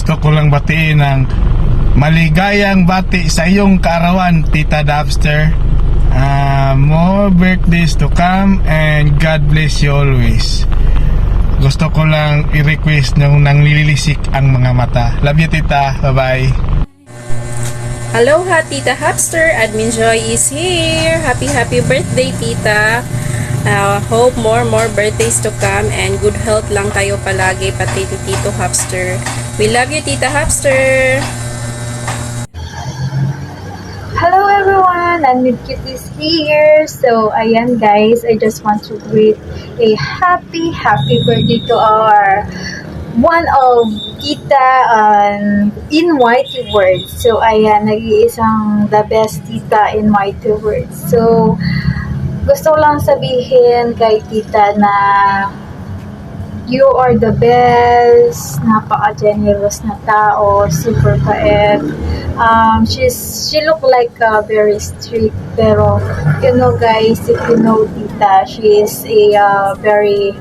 gusto ko lang batiin ng maligayang bati sa iyong kaarawan, Tita Dapster. More birthdays to come and God bless you always. Gusto ko lang i-request nung nanglilisik ang mga mata. Love you, Tita. Bye-bye. Aloha, Tita Hapster. Admin Joy is here. Happy birthday, Tita. Hope more birthdays to come and good health lang tayo palagi, pati ni Tito Hapster. We love you, Tita Hapster. Hello everyone, and Cuties here. So, ayan guys, I just want to greet a happy birthday to our one of Tita in Whitey Words. So, ayan, nag-iisang the best Tita in Whitey Words. So, gusto ko lang sabihin kay Tita na you are the best, napaka-generous na tao, super bait. She look like very strict, pero you know guys, if you know Tita, she is a very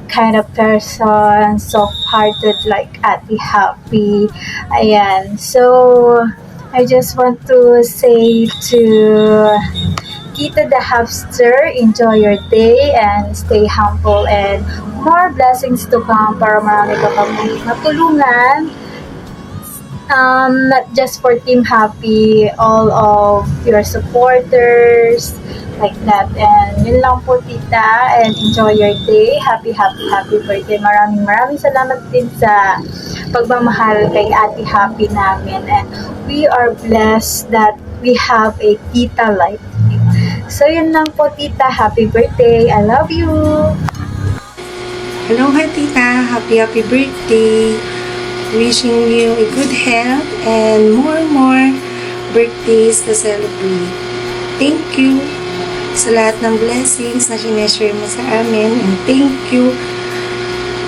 kind of person, soft-hearted like Ate Happy. Ayan, so I just want to say to Tita the Hapster, enjoy your day and stay humble and more blessings to come para marami ka pang matulungan. Not just for Team Happy, all of your supporters, like that. And yun lang po, Tita, and enjoy your day. Happy birthday. Maraming salamat din sa pagmamahal kay Ate Happy namin. And we are blessed that we have a Tita like you. So yun lang po, Tita. Happy birthday. I love you. Hello, hi Tita. Happy birthday. Wishing you a good health and more birthdays to celebrate. Thank you sa lahat ng blessings na sineshare mo sa amin, and thank you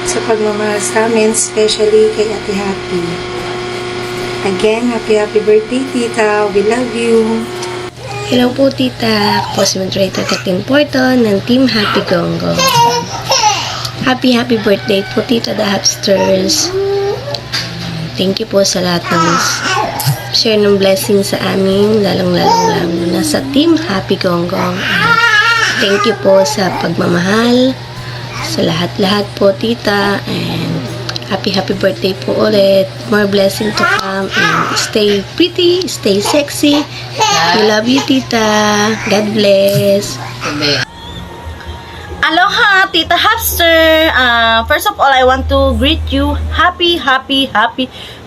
sa pagmamahal sa amin, especially kay Ate Happy. Again, happy birthday, Tita. We love you. Hello po, Tita. Ako po si Moderator Katin Porton ng Team Happy Gongo. Happy birthday po, Tita the Hapsters. Thank you po sa lahat ng share ng blessing sa amin, lalong na sa Team Happy Gonggong. Thank you po sa pagmamahal sa lahat po, Tita, and happy birthday po ulit. More blessing to come, and stay pretty, stay sexy. We love you, Tita. God bless. Aloha, Tita Hapster. First of all, I want to greet you. Happy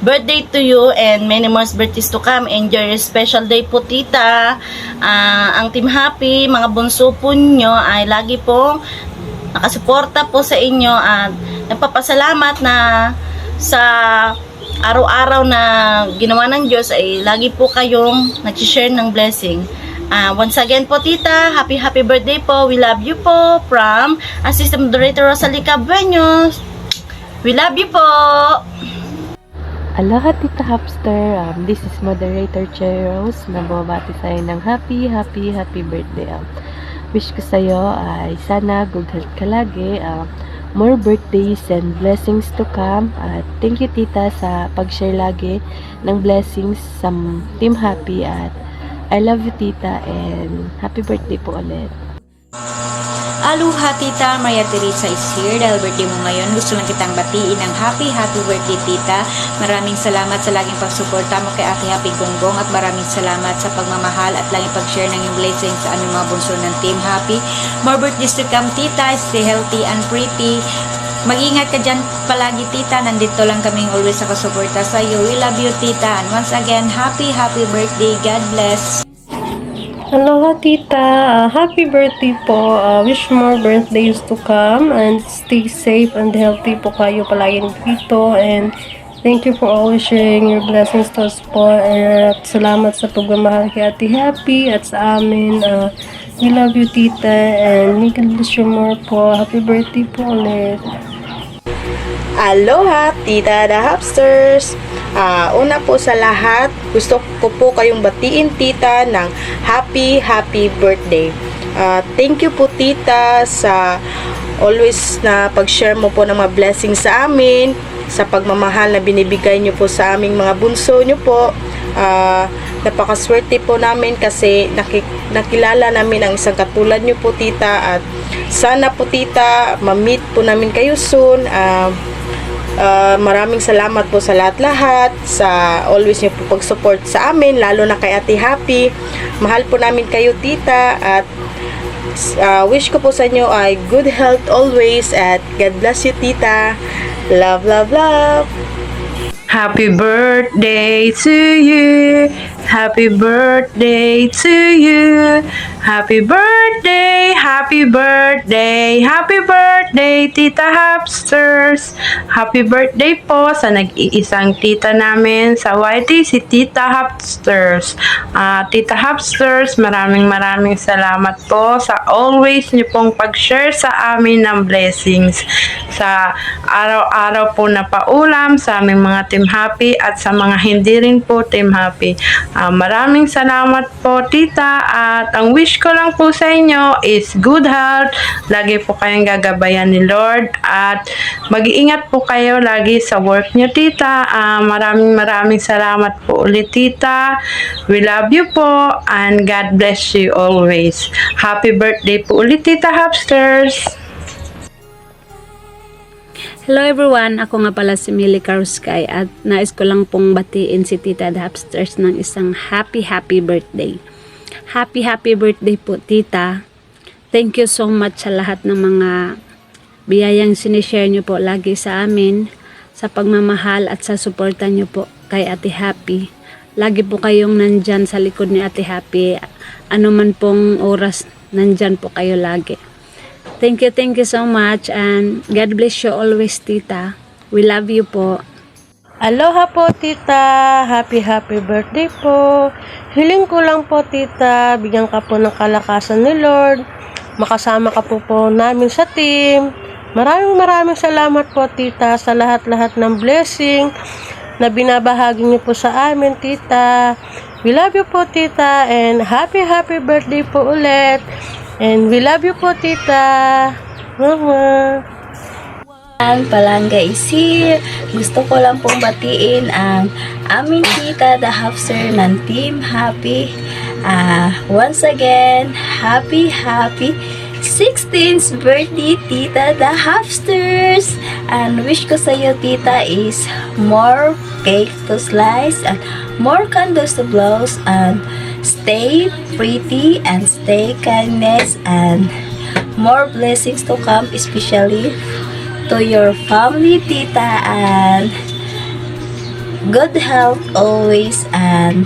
birthday to you and many more birthdays to come. Enjoy your special day po, Tita. Ang Team Happy, mga bunso po nyo ay lagi pong nakasuporta po sa inyo at nagpapasalamat na sa araw-araw na ginawa ng Diyos ay lagi po kayong nag-share ng blessing. Once again po, Tita, happy birthday po. We love you po from Assistant Moderator Rosalie Cabuenos. We love you po. Aloha, Tita Hapster. This is Moderator Cherry Rose na bumabati sa'yo ng happy birthday. Wish ko sa'yo ay sana good health ka lagi. More birthdays and blessings to come. Thank you, Tita, sa pag-share lagi ng blessings sa Team Happy, at I love you, Tita, and happy birthday po ulit. Aloha, Tita. Maria Teresa is here dahil birthday mo ngayon. Gusto lang kitang batiin ng happy birthday, Tita. Maraming salamat sa laging pagsuporta mo kay Ate Happy Gonggong, at maraming salamat sa pagmamahal at laging pag-share ng yung blessings sa aming mga bunso ng Team Happy. More birthdays to come, Tita. Stay healthy and pretty. Mag-ingat ka dyan palagi, Tita. Nandito lang kaming always sa kasuporta sa iyo. We love you, Tita. And once again, happy birthday. God bless. Aloha, Tita. Happy birthday po. Wish more birthdays to come and stay safe and healthy po kayo palagi dito. And thank you for always sharing your blessings to us po. At salamat sa pagmamahal kay Ate Happy at sa amin. We love you, Tita. And may God bless you more po. Happy birthday po ulit. Aloha, Tita the Hapsters. Una po sa lahat, gusto ko po kayong batiin, Tita, ng happy birthday. Thank you po, Tita, sa always na pag-share mo po ng mga blessings sa amin. sa pagmamahal na binibigay nyo po sa aming mga bunso nyo po. Napakaswerte po namin kasi nakilala namin ang isang katulad nyo po, tita, at sana po, tita, ma-meet po namin kayo soon. Maraming salamat po sa lahat-lahat, sa always nyo po pag-support sa amin, lalo na kay Ate Happy. Mahal po namin kayo, tita, at wish ko po sa inyo ay good health always, at God bless you, tita. Love, love, love. Happy birthday to you. Happy birthday to you. Happy birthday, happy birthday, happy birthday, Tita Hapsters. Happy birthday po sa nag-iisang tita namin sa YT, si Tita Hapsters. Tita Hapsters, maraming salamat po sa always niyo pong pag-share sa amin ng blessings. Sa araw-araw po na paulam sa aming mga Team Happy at sa mga hindi rin po Team Happy. Maraming salamat po, tita, at ang wish ko lang po sa inyo is good health. Lagi po kayong gagabayan ni Lord at mag-iingat po kayo lagi sa work nyo, tita. Maraming salamat po ulit, tita. We love you po and God bless you always. Happy birthday po ulit, Tita Hapsters. Hello everyone, ako nga pala si Millie Karuskay at nais ko lang pong batiin si Tita Hapsters ng isang happy birthday. Happy birthday po, tita. Thank you so much sa lahat ng mga biyayang sinishare nyo po lagi sa amin, sa pagmamahal at sa suporta nyo po kay Ate Happy. Lagi po kayong nandyan sa likod ni Ate Happy. Ano man pong oras, nandyan po kayo lagi. Thank you so much and God bless you always, tita. We love you po. Aloha po, tita. Happy birthday po. Hiling ko lang po, tita, bigyan ka po ng kalakasan ni Lord. Makasama ka po namin sa team. Maraming salamat po, tita, sa lahat-lahat ng blessing na binabahagi niyo po sa amin, tita. We love you po, tita, and happy birthday po ulit. And we love you po, tita. Mama. Palangga is here. Gusto ko lang pong batiin ang aming tita, the Hapster ng Team Happy. Once again, happy 16th birthday, Tita the Hapsters. And wish ko sa iyo, tita, is more cake to slice and more candles to blow, and stay pretty and stay kindness and more blessings to come, especially to your family, tita, and good health always. And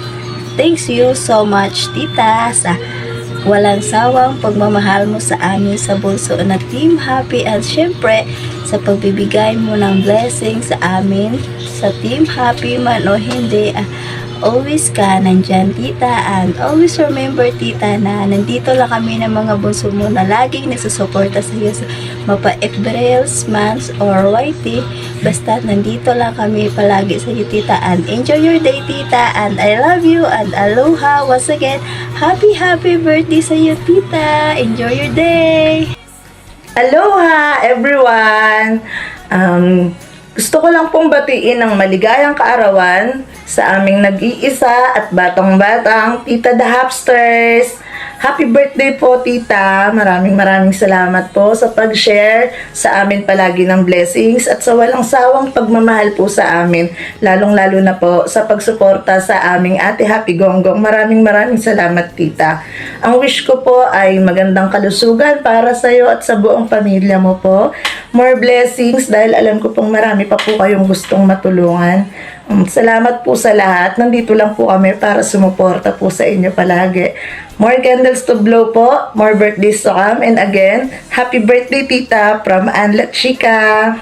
thanks you so much, tita, sa walang sawang pagmamahal mo sa amin sa bunso na Team Happy, at syempre sa pagbibigay mo ng blessing sa amin sa Team Happy man o hindi. Always ka nandyan, tita, and always remember, tita, na nandito lang kami ng mga bunso mo na laging nasusuporta sa iyo sa mapait Reels, Mans, or YT. Basta nandito lang kami palagi sa iyo, tita, and enjoy your day, tita, and I love you, and aloha once again. Happy birthday sa iyo, tita. Enjoy your day. Aloha everyone! Gusto ko lang pong batiin ng maligayang kaarawan sa aming nag-iisa at batang-batang Tita the Hapsters. Happy birthday po, tita. Maraming salamat po sa pag-share sa amin palagi ng blessings at sa walang sawang pagmamahal po sa amin. Lalong-lalo na po sa pagsuporta sa aming Ate Happy Gonggong. Maraming salamat, tita. Ang wish ko po ay magandang kalusugan para sa iyo at sa buong pamilya mo po. More blessings dahil alam ko pong marami pa po kayong gustong matulungan. Salamat po sa lahat. Nandito lang po kami para sumuporta po sa inyo palagi. More candles to blow po. More birthdays to come. And again, happy birthday, tita, from Anla Chica.